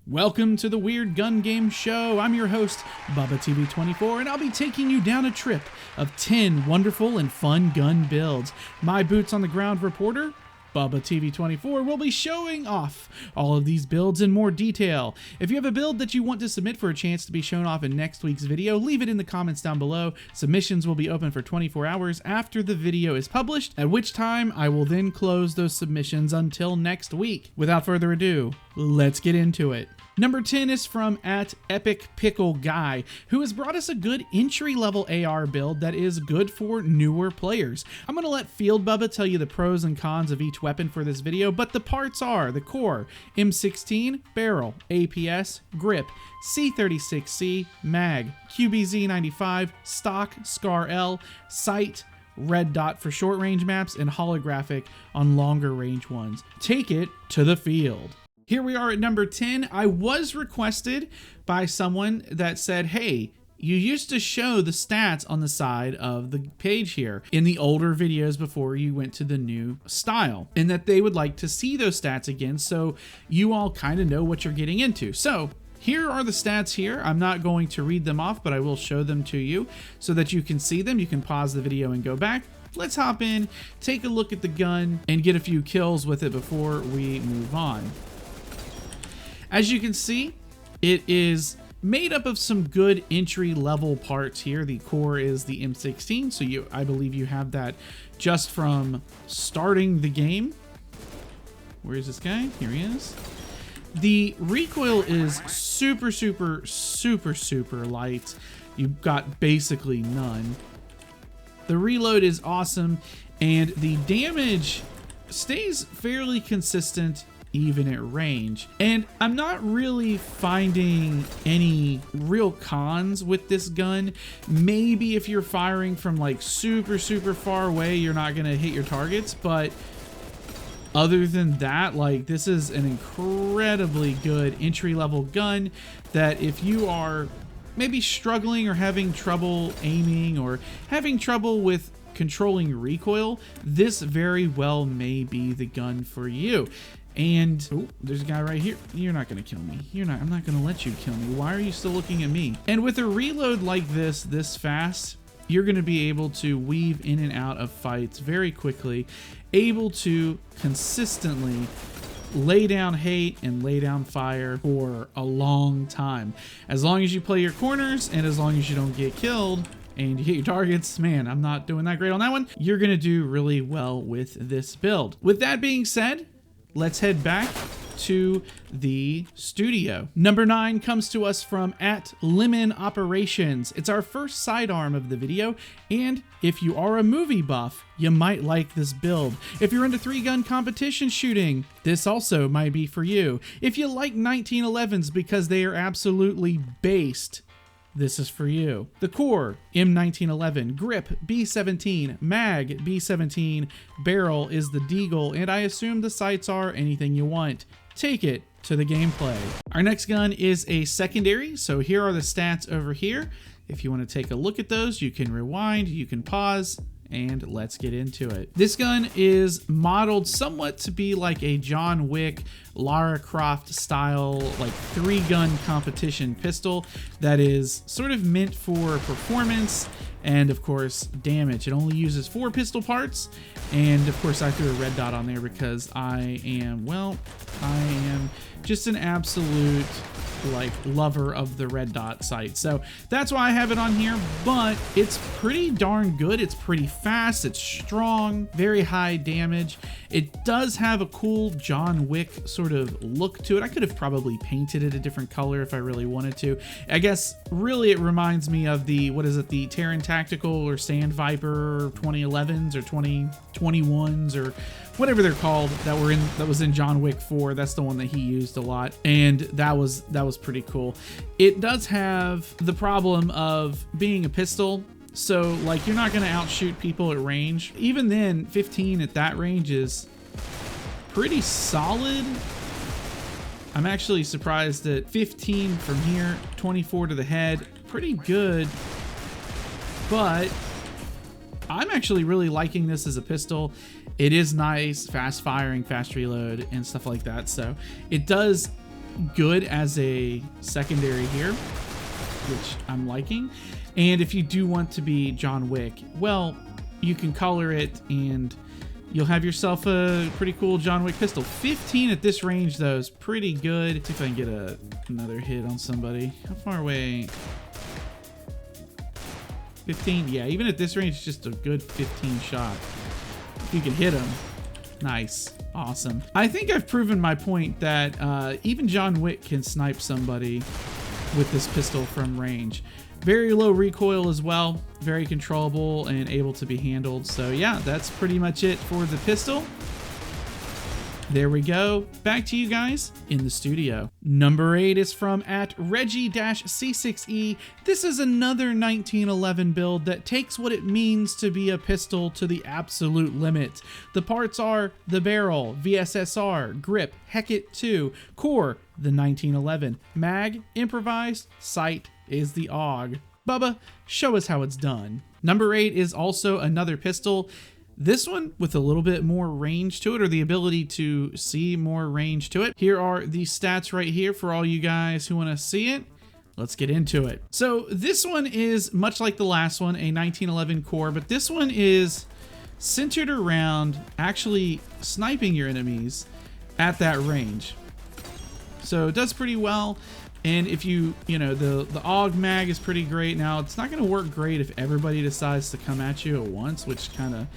Welcome to the Weird Gun Game Show. I'm your host, BubbaTV24, and I'll be taking you down a trip of 10 wonderful and fun gun builds. My boots on the ground reporter, BubbaTV24, will be showing off all of these builds in more detail. If you have a build that you want to submit for a chance to be shown off in next week's video, leave it in the comments down below. Submissions will be open for 24 hours after the video is published, at which time I will then close those submissions until next week. Without further ado, let's get into it. Number 10 is from @EpicPickleGuy, who has brought us a good entry-level AR build that is good for newer players. I'm going to let Field Bubba tell you the pros and cons of each weapon for this video, but the parts are the core, M16, barrel, APS, grip, C36C, mag, QBZ95, stock, SCAR L, sight, red dot for short range maps, and holographic on longer range ones. Take it to the field. Here we are at number 10. I was requested by someone that said, hey, you used to show the stats on the side of the page here in the older videos before you went to the new style, and that they would like to see those stats again so you all kind of know what you're getting into. So here are the stats here. I'm not going to read them off, but I will show them to you so that you can see them. You can pause the video and go back. Let's hop in, take a look at the gun, and get a few kills with it before we move on. As you can see, it is made up of some good entry-level parts here. The core is the M16, so I believe you have that just from starting the game. Where is this guy? Here he is. The recoil is super light. You've got basically none. The reload is awesome, and the damage stays fairly consistent even at range. And I'm not really finding any real cons with this gun. Maybe if you're firing from like super far away, you're not gonna hit your targets, but other than that, like, this is an incredibly good entry-level gun that if you are maybe struggling or having trouble aiming or having trouble with controlling recoil, this very well may be the gun for you. And oh, there's a guy right here. You're not gonna kill me. I'm not gonna let you kill me. Why are you still looking at me? And with a reload like this fast, you're gonna be able to weave in and out of fights very quickly, able to consistently lay down hate and lay down fire for a long time. As long as you play your corners and as long as you don't get killed and you hit your targets, man, I'm not doing that great on that one. You're gonna do really well with this build. With that being said, let's head back to the studio. Number 9 comes to us from @LemonOperations. It's our first sidearm of the video, and if you are a movie buff, you might like this build. If you're into 3-gun competition shooting, this also might be for you. If you like 1911s because they are absolutely based, this is for you. The core, M1911, grip, B17, mag, B17, barrel is the Deagle, and I assume the sights are anything you want. Take it to the gameplay. Our next gun is a secondary, so here are the stats over here. If you want to take a look at those, you can rewind, you can pause, and let's get into it. This gun is modeled somewhat to be like a John Wick, Lara Croft style, like 3-gun competition pistol that is sort of meant for performance and of course damage. It only uses 4 pistol parts, and of course I threw a red dot on there because I am just an absolute like lover of the red dot sight, so that's why I have it on here. But it's pretty darn good. It's pretty fast, it's strong, very high damage. It does have a cool John Wick sort of look to it. I could have probably painted it a different color if I really wanted to. I guess really it reminds me of the, what is it, the Terran Tactical or Sand Viper 2011s or 2021s or whatever they're called that was in John Wick 4. That's the one that he used a lot, and that was pretty cool. It does have the problem of being a pistol, so like you're not gonna outshoot people at range. Even then, 15 at that range is pretty solid. I'm actually surprised that 15 from here, 24 to the head, pretty good, but I'm actually really liking this as a pistol. It is nice, fast firing, fast reload, and stuff like that. So it does good as a secondary here, which I'm liking. And if you do want to be John Wick, well, you can color it and you'll have yourself a pretty cool John Wick pistol. 15 at this range though is pretty good. Let's see if I can get another hit on somebody. How far away? 15, yeah, even at this range, it's just a good 15 shot. If you can hit him, nice, awesome. I think I've proven my point that even John Wick can snipe somebody with this pistol from range. Very low recoil as well, very controllable and able to be handled. So yeah, that's pretty much it for the pistol. There we go. Back to you guys in the studio. Number 8 is from @Reggie-C6E. This is another 1911 build that takes what it means to be a pistol to the absolute limit. The parts are the barrel, VSSR, grip, Heckett 2, core, the 1911, mag, improvised, sight is the AUG. Bubba, show us how it's done. Number 8 is also another pistol. This one with a little bit more range to it, or the ability to see more range to it. Here are the stats right here for all you guys who want to see it. Let's get into it. So this one is much like the last one, a 1911 core, but this one is centered around actually sniping your enemies at that range. So it does pretty well. And if you know, the AUG mag is pretty great. Now, it's not going to work great if everybody decides to come at you at once, which kind of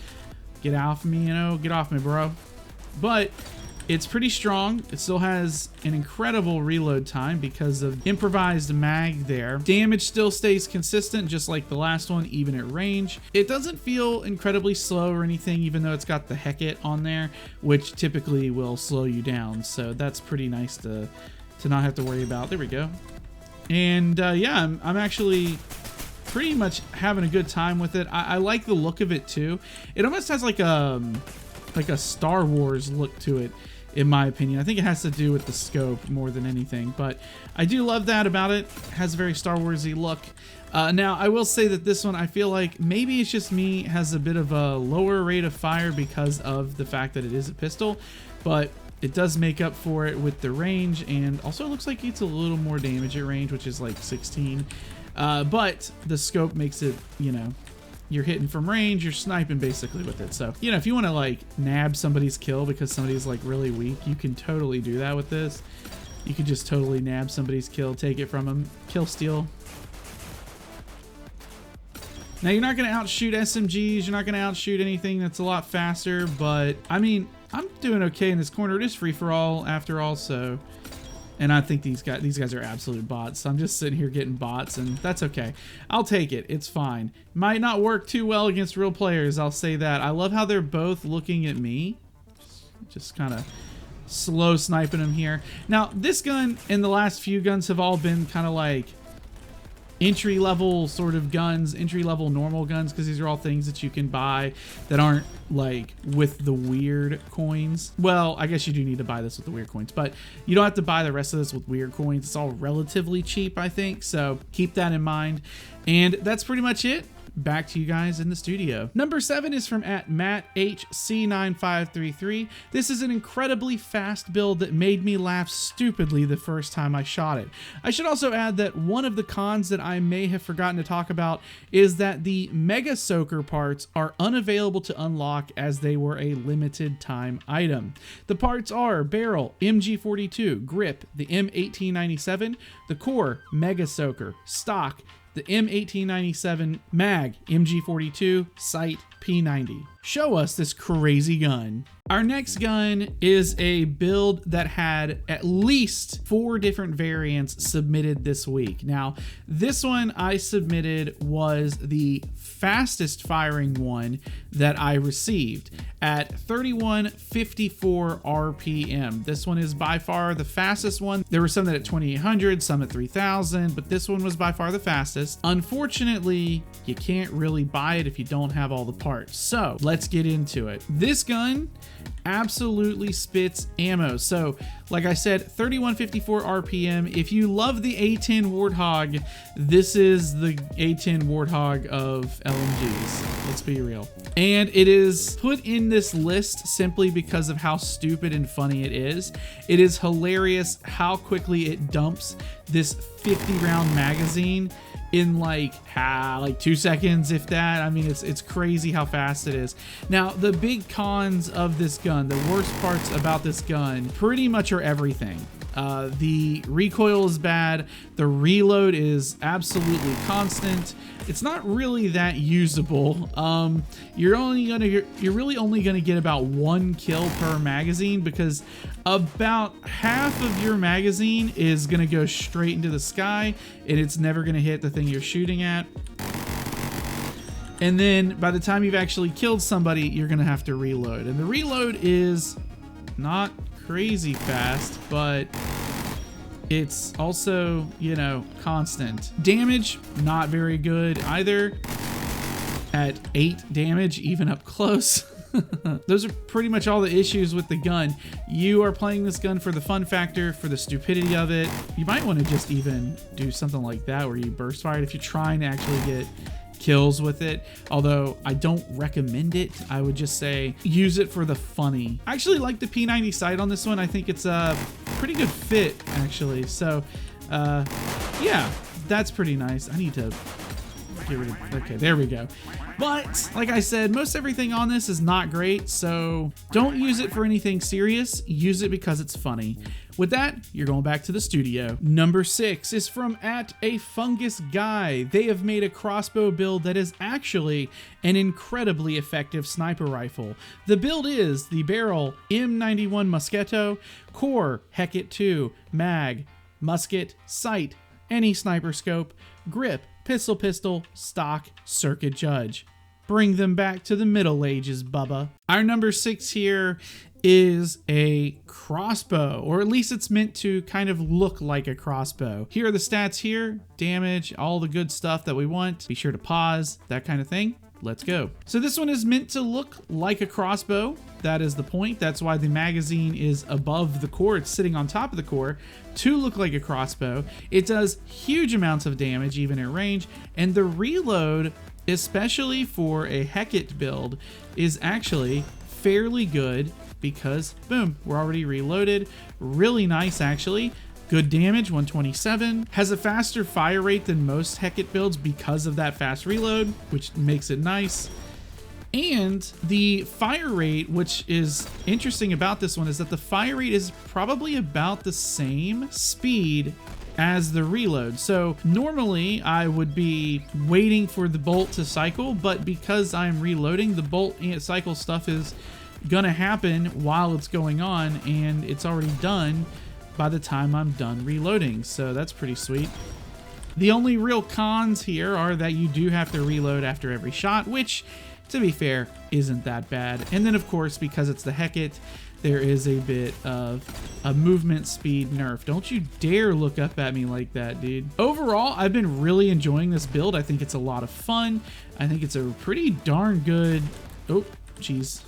get off me, you know, get off me, bro. But it's pretty strong. It still has an incredible reload time because of improvised mag there. Damage still stays consistent, just like the last one, even at range. It doesn't feel incredibly slow or anything, even though it's got the Heckett on there, which typically will slow you down. So that's pretty nice to not have to worry about. There we go. And yeah, I'm actually pretty much having a good time with it. I like the look of it too. It almost has like a Star Wars look to it, in my opinion. I think it has to do with the scope more than anything, but I do love that about it. It has a very Star Wars-y look. Now, I will say that this one, I feel like maybe it's just me, has a bit of a lower rate of fire because of the fact that it is a pistol, but it does make up for it with the range, and also it looks like it's a little more damage at range, which is like 16. But the scope makes it, you know, you're hitting from range, you're sniping basically with it. So, you know, if you want to like nab somebody's kill because somebody's like really weak, you can totally do that with this. You could just totally nab somebody's kill, take it from them, kill steal. Now, you're not going to outshoot SMGs, you're not going to outshoot anything that's a lot faster, but I mean, I'm doing okay in this corner. It is free for all after all, so. And I think these guys are absolute bots. So I'm just sitting here getting bots, and that's okay. I'll take it. It's fine. Might not work too well against real players, I'll say that. I love how they're both looking at me. Just kind of slow sniping them here. Now, this gun and the last few guns have all been kind of like entry-level sort of guns, entry-level normal guns, because these are all things that you can buy that aren't like with the weird coins. Well, I guess you do need to buy this with the weird coins, but you don't have to buy the rest of this with weird coins. It's all relatively cheap, I think, so keep that in mind. And that's pretty much it. Back to you guys in the studio. Number 7 is from @MattHC9533. This is an incredibly fast build that made me laugh stupidly the first time I shot it. I should also add that one of the cons that I may have forgotten to talk about is that the Mega Soaker parts are unavailable to unlock as they were a limited time item. The parts are barrel, MG42, grip, the M1897, the core, Mega Soaker, stock, the M1897, mag, MG42, sight, P90. Show us this crazy gun. Our next gun is a build that had at least 4 different variants submitted this week. Now, this one I submitted was the fastest firing one that I received at 3154 RPM. This one is by far the fastest one. There were some that at 2800, some at 3000, but this one was by far the fastest. Unfortunately, you can't really buy it if you don't have all the parts. So let's get into it. This gun absolutely spits ammo. So Like I said, 3154 RPM. If you love the A10 Warthog, this is the A10 Warthog of LMGs. Let's be real. And it is put in this list simply because of how stupid and funny it is. It is hilarious how quickly it dumps this 50 round magazine in like 2 seconds, if that. I mean, it's crazy how fast it is. Now, the big cons of this gun, the worst parts about this gun, pretty much are everything. The recoil is bad. The reload is absolutely constant. It's not really that usable. You're really only gonna get about 1 kill per magazine, because about half of your magazine is gonna go straight into the sky and it's never gonna hit the thing you're shooting at. And then by the time you've actually killed somebody, you're gonna have to reload. And the reload is not crazy fast, but it's also, you know, constant. Damage, not very good either. At 8 damage, even up close. Those are pretty much all the issues with the gun. You are playing this gun for the fun factor, for the stupidity of it. You might want to just even do something like that where you burst fire it if you're trying to actually get kills with it, although I don't recommend it. I would just say use it for the funny. I actually like the P90 sight on this one. I think it's a pretty good fit, actually. So yeah, that's pretty nice. I need to get rid of, okay, there we go. But like I said, most everything on this is not great, so don't use it for anything serious. Use it because it's funny. With that, you're going back to the studio. Number 6 is from @aFungusGuy. They have made a crossbow build that is actually an incredibly effective sniper rifle. The build is the barrel M91 Musketto, core Heket 2, mag, musket, sight, any sniper scope, grip, pistol, stock, circuit judge. Bring them back to the Middle Ages, Bubba. Our number 6 here is a crossbow, or at least it's meant to kind of look like a crossbow. Here are the stats here, damage, all the good stuff that we want. Be sure to pause, that kind of thing. Let's go. So this one is meant to look like a crossbow. That is the point. That's why the magazine is above the core. It's sitting on top of the core to look like a crossbow. It does huge amounts of damage, even at range. And the reload, especially for a Heket build, is actually fairly good because, boom, we're already reloaded. Really nice, actually. Good damage, 127. Has a faster fire rate than most Heket builds because of that fast reload, which makes it nice. And the fire rate, which is interesting about this one, is that the fire rate is probably about the same speed as the reload. So normally I would be waiting for the bolt to cycle, but because I'm reloading, the bolt and cycle stuff is gonna happen while it's going on, and it's already done by the time I'm done reloading. So that's pretty sweet. The only real cons here are that you do have to reload after every shot, which, to be fair, isn't that bad. And then of course, because it's the Heket, there is a bit of a movement speed nerf. Don't you dare look up at me like that, dude. Overall, I've been really enjoying this build. I think it's a lot of fun. I think it's a pretty darn good, oh, geez.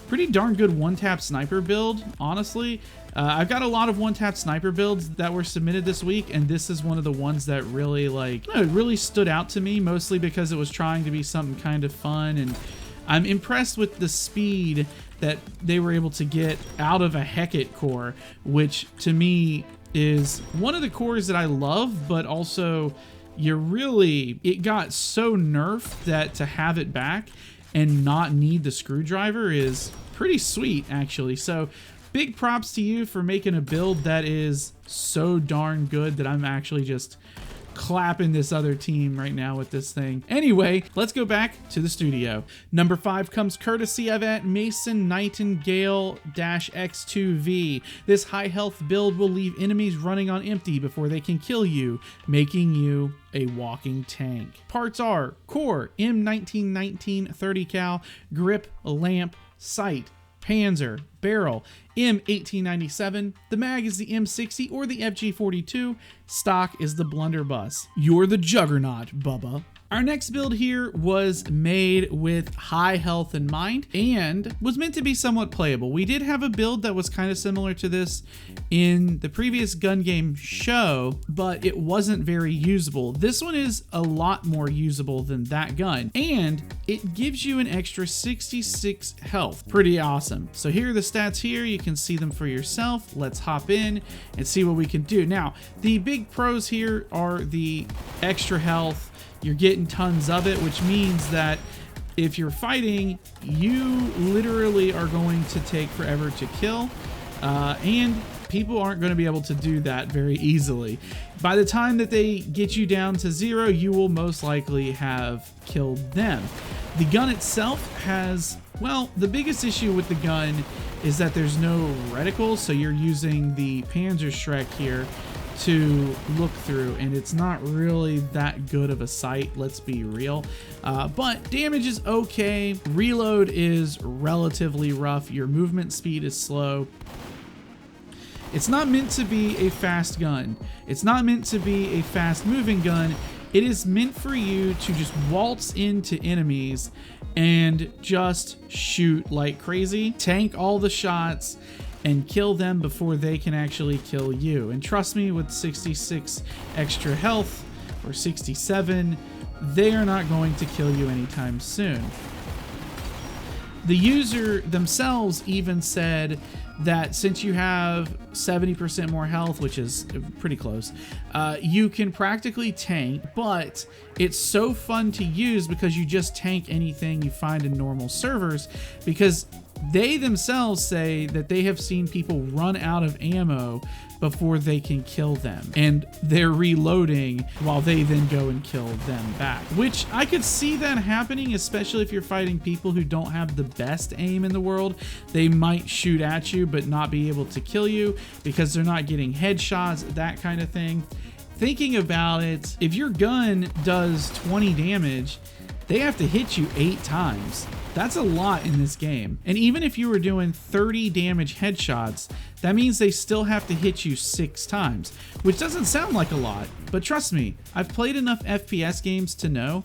Pretty darn good one-tap sniper build, honestly. I've got a lot of one-tap sniper builds that were submitted this week, and this is one of the ones that really, it really stood out to me, mostly because it was trying to be something kind of fun, and I'm impressed with the speed that they were able to get out of a Heket core, which to me is one of the cores that I love, but also it got so nerfed that to have it back and not need the screwdriver is pretty sweet, actually. So big props to you for making a build that is so darn good that I'm actually just clapping this other team right now with this thing. Anyway, let's go back to the studio. Number 5 comes courtesy of @Mason Nightingale-X2V. This high health build will leave enemies running on empty before they can kill you, making you a walking tank. Parts are core M1919 30 cal, grip, lamp, sight, Panzer, barrel, M1897, the mag is the M60 or the FG42, stock is the blunderbuss. You're the juggernaut, Bubba. Our next build here was made with high health in mind and was meant to be somewhat playable. We did have a build that was kind of similar to this in the previous gun game show, but it wasn't very usable. This one is a lot more usable than that gun, and it gives you an extra 66 health. Pretty awesome. So here are the stats here. You can see them for yourself. Let's hop in and see what we can do. Now, the big pros here are the extra health. You're getting tons of it, which means that if you're fighting, you literally are going to take forever to kill, and people aren't going to be able to do that very easily. By the time that they get you down to 0, you will most likely have killed them. The gun itself has, well, the biggest issue with the gun is that there's no reticle, so you're using the Panzerschreck here to look through, and it's not really that good of a sight, let's be real. But damage is okay, reload is relatively rough, your movement speed is slow. It's not meant to be a fast gun. It's not meant to be a fast moving gun. It is meant for you to just waltz into enemies and just shoot like crazy, tank all the shots, and kill them before they can actually kill you. And trust me, with 66 extra health, or 67, they are not going to kill you anytime soon. The user themselves even said that since you have 70% more health, which is pretty close, you can practically tank, but it's so fun to use because you just tank anything you find in normal servers, because they themselves say that they have seen people run out of ammo before they can kill them, and they're reloading while they then go and kill them back, which I could see that happening, especially if you're fighting people who don't have the best aim in the world. They might shoot at you but not be able to kill you because they're not getting headshots, that kind of thing. Thinking about it, if your gun does 20 damage, they have to hit you 8 times. That's a lot in this game. And even if you were doing 30 damage headshots, that means they still have to hit you 6 times, which doesn't sound like a lot, but trust me, I've played enough FPS games to know,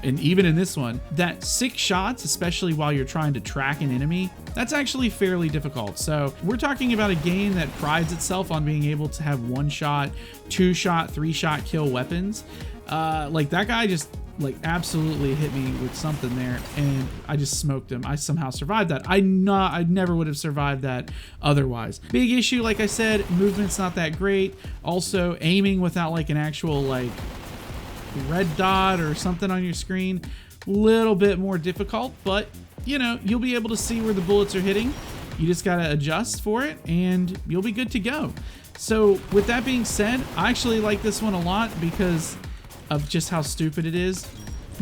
and even in this one, that 6 shots, especially while you're trying to track an enemy, that's actually fairly difficult. So we're talking about a game that prides itself on being able to have 1-shot, 2-shot, 3-shot kill weapons. Like that guy just absolutely hit me with something there, and I just smoked him. I somehow survived that. I never would have survived that otherwise. Big issue, like I said, movement's not that great. Also, aiming without like an actual like red dot or something on your screen, little bit more difficult, but you know, you'll be able to see where the bullets are hitting. You just gotta adjust for it and you'll be good to go. So with that being said, I actually like this one a lot because of just how stupid it is.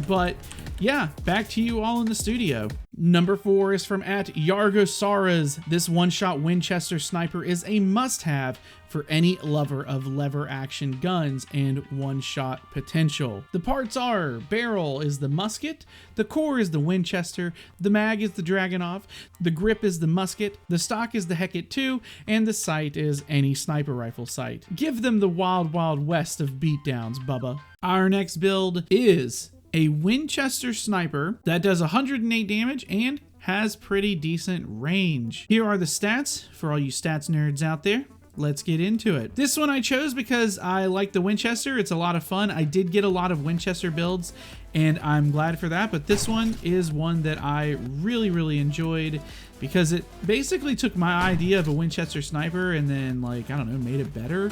But yeah, back to you all in the studio. Number 4 is from @Yargosaras. This one-shot Winchester sniper is a must-have for any lover of lever action guns and one-shot potential. The parts are: barrel is the musket, the core is the Winchester, the mag is the Dragunov, the grip is the musket, the stock is the Heket 2, and the sight is any sniper rifle sight. Give them the wild, wild west of beatdowns, Bubba. Our next build is a Winchester sniper that does 108 damage and has pretty decent range. Here are the stats for all you stats nerds out there. Let's get into it. This one I chose because I like the Winchester. It's a lot of fun. I did get a lot of Winchester builds and I'm glad for that, but this one is one that I really enjoyed because it basically took my idea of a Winchester sniper and then, like, I don't know, made it better.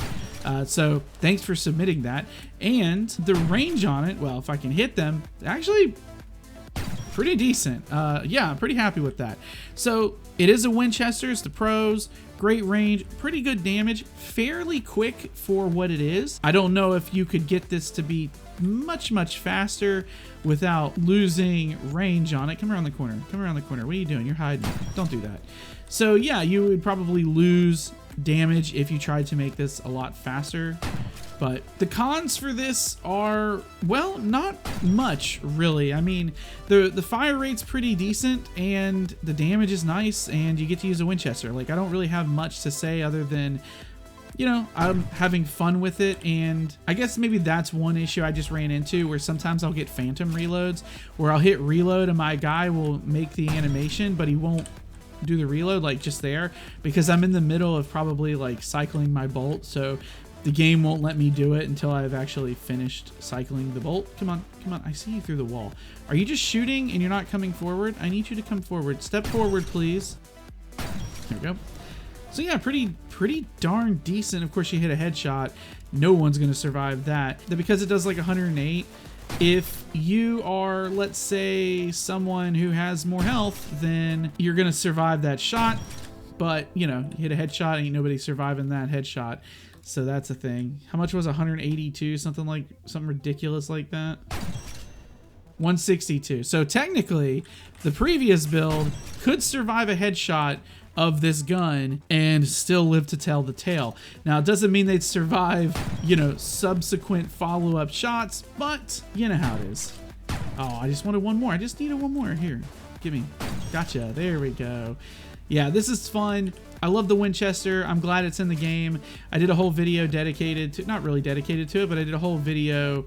So thanks for submitting that. And the range on it, well, if I can hit them, actually pretty decent. Yeah, I'm pretty happy with that. So it is a Winchester, it's the pros. Great range, pretty good damage, fairly quick for what it is. I don't know if you could get this to be much faster without losing range on it. Come around the corner. Come around the corner. What are you doing? You're hiding. Don't do that. So yeah, you would probably lose damage if you tried to make this a lot faster. But the cons for this are, well, not much really. I mean, the fire rate's pretty decent and the damage is nice and you get to use a Winchester. Like, I don't really have much to say other than you know, I'm having fun with it. And I guess maybe that's one issue I just ran into, where sometimes I'll get phantom reloads where I'll hit reload and my guy will make the animation, but he won't do the reload like just there, because I'm in the middle of probably like cycling my bolt. So the game won't let me do it until I've actually finished cycling the bolt. Come on, come on. I see you through the wall. Are you just shooting and you're not coming forward? I need you to come forward. Step forward, please. There we go. So yeah, pretty darn decent. Of course, you hit a headshot. No one's going to survive that. Because it does like 108, if you are, let's say, someone who has more health, then you're going to survive that shot. But, you know, you hit a headshot, ain't nobody surviving that headshot. So that's a thing. How much was 182? Something ridiculous like that. 162. So technically, the previous build could survive a headshot of this gun and still live to tell the tale. Now, it doesn't mean they'd survive, you know, subsequent follow-up shots, but you know how it is. Oh, I just wanted one more. I just needed one more. Here, give me. Gotcha. There we go. Yeah, this is fun. I love the Winchester. I'm glad it's in the game. I did a whole video dedicated to, not really dedicated to it, but I did a whole video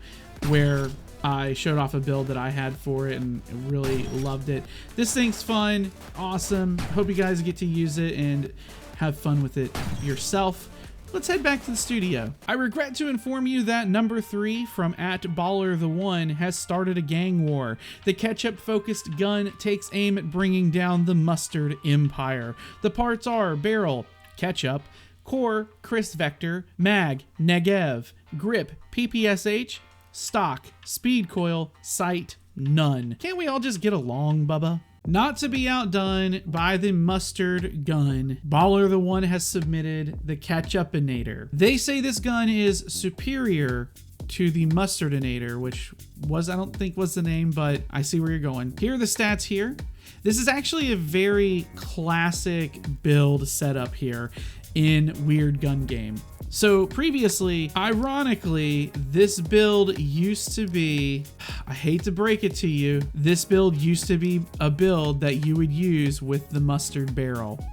where I showed off a build that I had for it and really loved it. This thing's fun, awesome. Hope you guys get to use it and have fun with it yourself. Let's head back to the studio. I regret to inform you that number 3 from @Baller1 has started a gang war. The ketchup-focused gun takes aim at bringing down the Mustard Empire. The parts are barrel, ketchup, core, Chris Vector, mag, Negev, grip, PPSH, stock, speed coil, sight, none. Can't we all just get along, Bubba? Not to be outdone by the mustard gun, Baller1 has submitted the Ketchupinator. They say this gun is superior to the Mustardinator, which I don't think was the name, but I see where you're going. Here are the stats here. This is actually a very classic build setup here in Weird Gun Game. So previously, ironically, this build used to be, I hate to break it to you, this build used to be a build that you would use with the mustard barrel.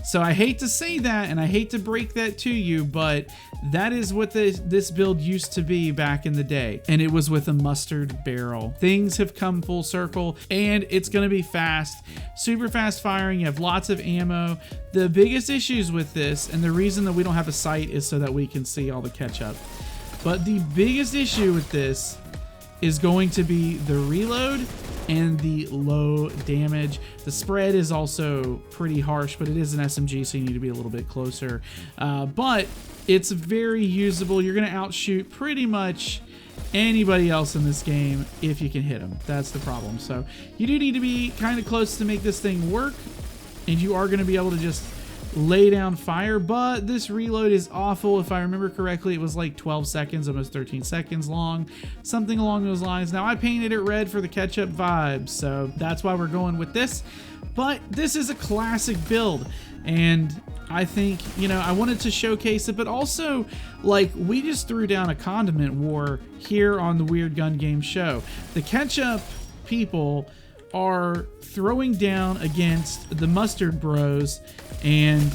So I hate to say that, and I hate to break that to you, but that is what this build used to be back in the day. And it was with a mustard barrel. Things have come full circle, and it's gonna be fast, super fast firing. You have lots of ammo. The biggest issues with this, and the reason that we don't have a sight is so that we can see all the ketchup. But the biggest issue with this is going to be the reload and the low damage. The spread is also pretty harsh, but it is an SMG, so you need to be a little bit closer. But it's very usable. You're gonna outshoot pretty much anybody else in this game if you can hit them. That's the problem. So you do need to be kind of close to make this thing work, and you are gonna be able to just lay down fire, but this reload is awful. If I remember correctly, it was like 12 seconds, almost 13 seconds long, something along those lines. Now I painted it red for the ketchup vibes, so that's why we're going with this. But this is a classic build, and I think, you know, I wanted to showcase it, but also, like, we just threw down a condiment war here on the Weird Gun Game show. The ketchup people are throwing down against the mustard bros, and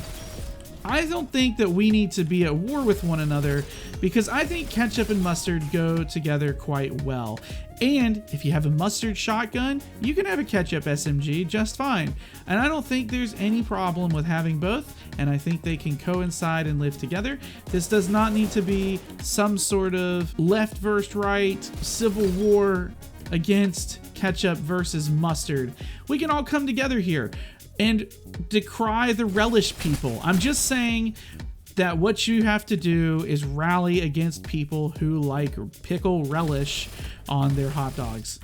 I don't think that we need to be at war with one another, because I think ketchup and mustard go together quite well. And if you have a mustard shotgun, you can have a ketchup SMG just fine. And I don't think there's any problem with having both, and I think they can coincide and live together. This does not need to be some sort of left versus right civil war against ketchup versus mustard. We can all come together here and decry the relish people. I'm just saying that what you have to do is rally against people who like pickle relish on their hot dogs.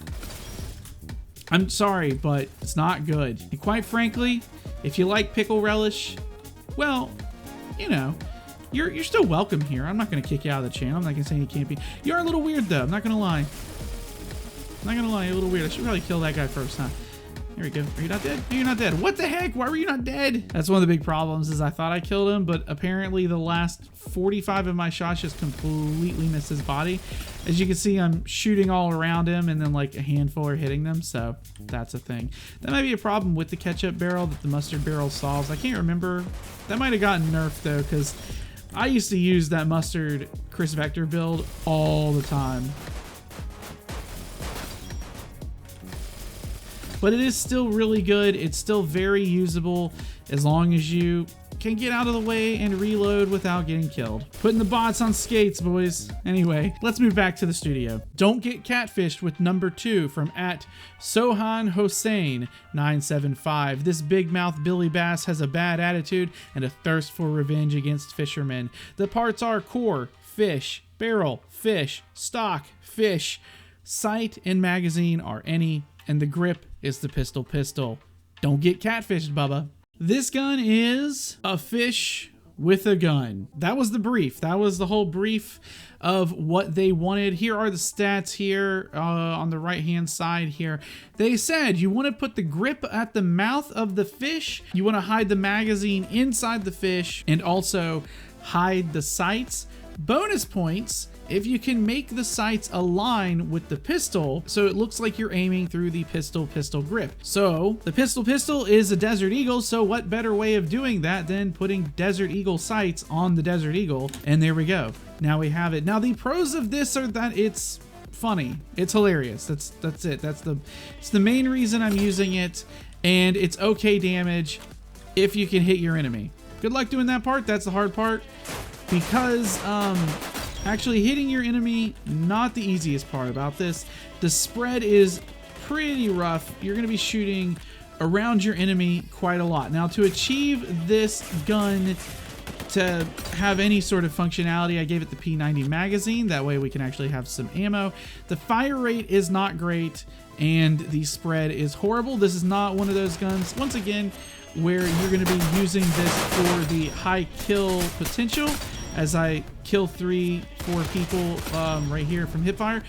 I'm sorry, but it's not good. And quite frankly, if you like pickle relish, well, you know, you're still welcome here. I'm not gonna kick you out of the channel. I'm not gonna say you can't be. You're a little weird though, I'm not gonna lie. I'm not gonna lie, you're a little weird. I should probably kill that guy first, huh? Here we go. Are you not dead? No, you're not dead. What the heck? Why were you not dead? That's one of the big problems, is I thought I killed him, but apparently the last 45 of my shots just completely missed his body. As you can see, I'm shooting all around him, and then like a handful are hitting them, so that's a thing. That might be a problem with the ketchup barrel that the mustard barrel solves. I can't remember. That might have gotten nerfed though, because I used to use that mustard Chris Vector build all the time. But it is still really good. It's still very usable as long as you can get out of the way and reload without getting killed. Putting the bots on skates, boys. Anyway, let's move back to the studio. Don't get catfished with number 2 from @Sohan Hossein 975. This big mouth Billy Bass has a bad attitude and a thirst for revenge against fishermen. The parts are core, fish, barrel, fish, stock, fish, sight, and magazine are any, and the grip is the pistol. Don't get catfished, Bubba. This gun is a fish with a gun. That was the brief. That was the whole brief of what they wanted. Here are the stats here on the right hand side here. They said you want to put the grip at the mouth of the fish, you want to hide the magazine inside the fish, and also hide the sights. Bonus points if you can make the sights align with the pistol so it looks like you're aiming through the pistol grip. So the pistol is a Desert Eagle, so what better way of doing that than putting Desert Eagle sights on the Desert Eagle? And there we go. Now we have it. Now the pros of this are that it's funny. It's hilarious. That's it. It's the main reason I'm using it, and it's okay damage if you can hit your enemy. Good luck doing that part. That's the hard part, because actually hitting your enemy, not the easiest part about this. The spread is pretty rough. You're going to be shooting around your enemy quite a lot. Now, to achieve this gun to have any sort of functionality, I gave it the P90 magazine. That way we can actually have some ammo. The fire rate is not great, and the spread is horrible. This is not one of those guns, once again, where you're going to be using this for the high kill potential. As I kill 3-4 people right here from hipfire.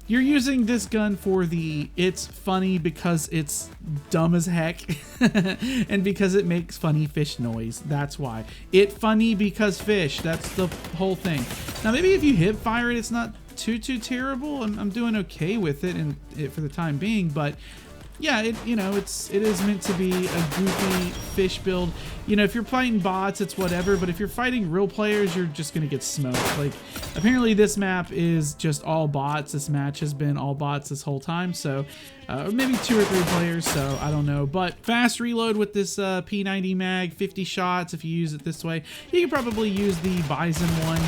You're using this gun for the it's funny because it's dumb as heck and because it makes funny fish noise. That's why. It funny because fish. That's the whole thing. Now maybe if you hipfire it, it's not too terrible. I'm doing okay with it and for the time being, but yeah, it is meant to be a goofy fish build. You know, if you're fighting bots, it's whatever, but if you're fighting real players, you're just gonna get smoked. Like, apparently this map is just all bots. This match has been all bots this whole time, so or maybe 2 or 3 players, so I don't know. But fast reload with this P90 mag, 50 shots if you use it this way. You can probably use the Bison one,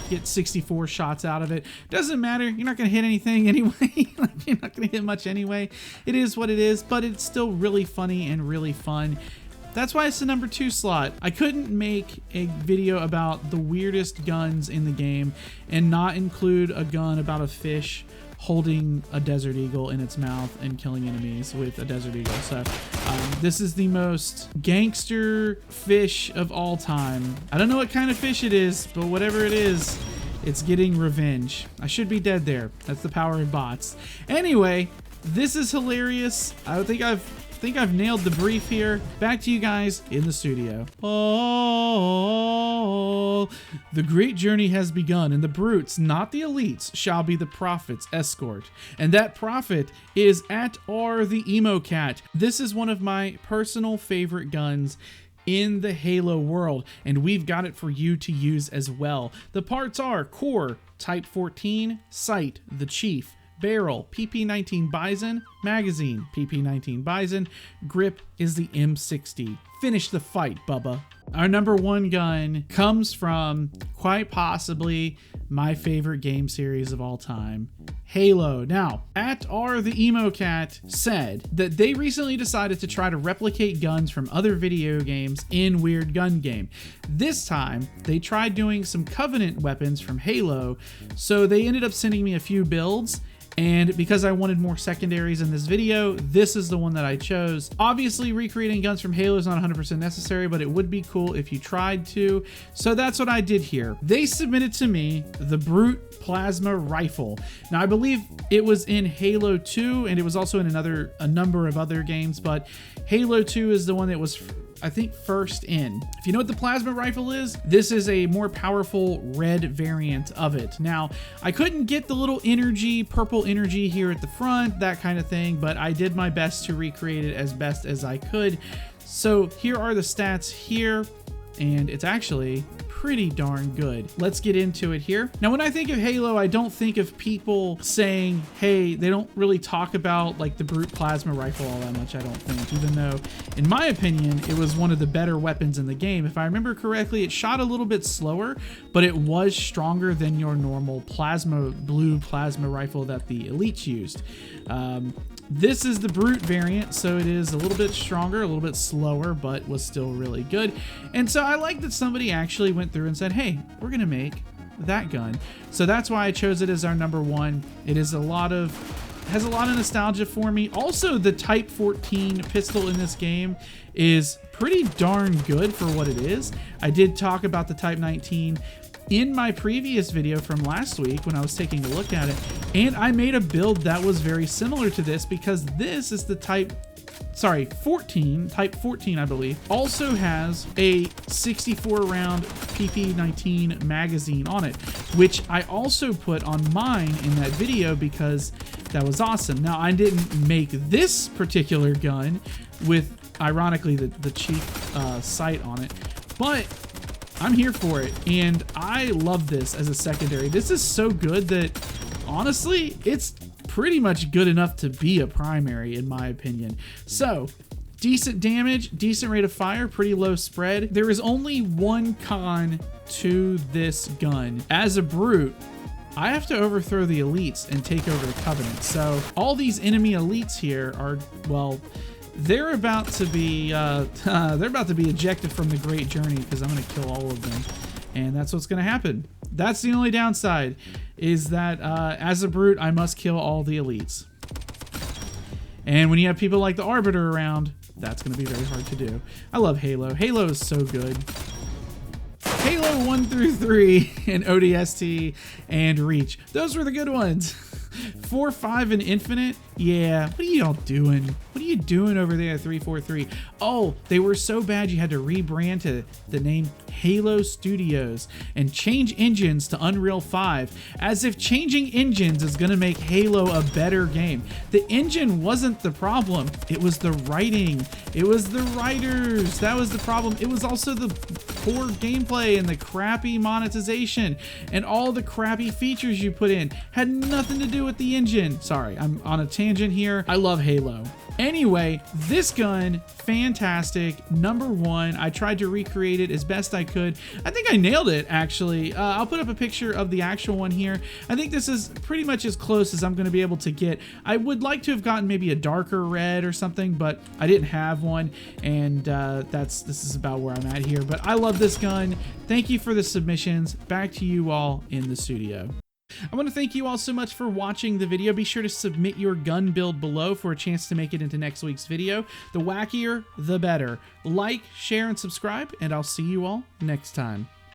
get 64 shots out of it. Doesn't matter, you're not gonna hit anything anyway. You're not gonna hit much anyway. It is what it is, but it's still really funny and really fun. That's why it's the number 2 slot. I couldn't make a video about the weirdest guns in the game and not include a gun about a fish holding a Desert Eagle in its mouth and killing enemies with a Desert Eagle. So this is the most gangster fish of all time. I don't know what kind of fish it is, but whatever it is, it's getting revenge. I should be dead there. That's the power of bots. Anyway, this is hilarious. I think I've nailed the brief here. Back to you guys in the studio. Oh, the great journey has begun, and the brutes, not the elites, shall be the prophet's escort. And that prophet is @R the Emo Cat. This is one of my personal favorite guns in the Halo world, and we've got it for you to use as well. The parts are core, Type 14, sight, the Chief, barrel, PP19 Bison, magazine, PP19 Bison, grip is the M60. Finish the fight, Bubba. Our number 1 gun comes from quite possibly my favorite game series of all time, Halo. Now, @R the Emo Cat said that they recently decided to try to replicate guns from other video games in Weird Gun Game. This time, they tried doing some Covenant weapons from Halo, so they ended up sending me a few builds. And because I wanted more secondaries in this video, this is the one that I chose. Obviously, recreating guns from Halo is not 100% necessary, but it would be cool if you tried to. So that's what I did here. They submitted to me the Brute Plasma Rifle. Now, I believe it was in Halo 2, and it was also in a number of other games, but Halo 2 is the one that was, I think, first in. If you know what the plasma rifle is, this is a more powerful red variant of it. Now, I couldn't get the little energy, purple energy here at the front, that kind of thing, but I did my best to recreate it as best as I could. So here are the stats here, and it's actually pretty darn good. Let's get into it here. Now, when I think of Halo, I don't think of people saying, hey, they don't really talk about like the Brute Plasma Rifle all that much, I don't think, even though in my opinion, it was one of the better weapons in the game. If I remember correctly, it shot a little bit slower, but it was stronger than your normal blue plasma rifle that the elites used. This is the Brute variant, so it is a little bit stronger, a little bit slower, but was still really good. And so I like that somebody actually went through and said, hey, we're gonna make that gun. So that's why I chose it as our number one. It is has a lot of nostalgia for me. Also, the Type 14 pistol in this game is pretty darn good for what it is. I did talk about the Type 19 in my previous video from last week when I was taking a look at it, and I made a build that was very similar to this because this is the Type 14, I believe, also has a 64 round PP19 magazine on it, which I also put on mine in that video because that was awesome. Now, I didn't make this particular gun with, ironically, the cheap sight on it, but I'm here for it, and I love this as a secondary. This is so good that, honestly, it's pretty much good enough to be a primary, in my opinion. So, decent damage, decent rate of fire, pretty low spread. There is only one con to this gun. As a Brute, I have to overthrow the elites and take over the Covenant. So, all these enemy elites here are, well, they're about to be ejected from the Great Journey because I'm going to kill all of them, and that's what's going to happen. That's the only downside, is that as a Brute, I must kill all the elites. And when you have people like the Arbiter around, that's going to be very hard to do. I love Halo. Halo is so good. Halo 1 through 3 and ODST and Reach. Those were the good ones. 4, 5, and Infinite. Yeah, what are y'all doing? What are you doing over there at 343? Oh, they were so bad you had to rebrand to the name Halo Studios and change engines to Unreal 5, as if changing engines is going to make Halo a better game. The engine wasn't the problem. It was the writing. It was the writers. That was the problem. It was also the poor gameplay and the crappy monetization and all the crappy features you put in. Had nothing to do with the engine. Sorry, I'm on a tangent here. I love Halo. Anyway, this gun, fantastic. Number one. I tried to recreate it as best I could. I think I nailed it, actually. I'll put up a picture of the actual one here. I think this is pretty much as close as I'm going to be able to get. I would like to have gotten maybe a darker red or something, but I didn't have one, and this is about where I'm at here. But I love this gun. Thank you for the submissions. Back to you all in the studio. I want to thank you all so much for watching the video. Be sure to submit your gun build below for a chance to make it into next week's video. The wackier, the better. Like, share, and subscribe, and I'll see you all next time.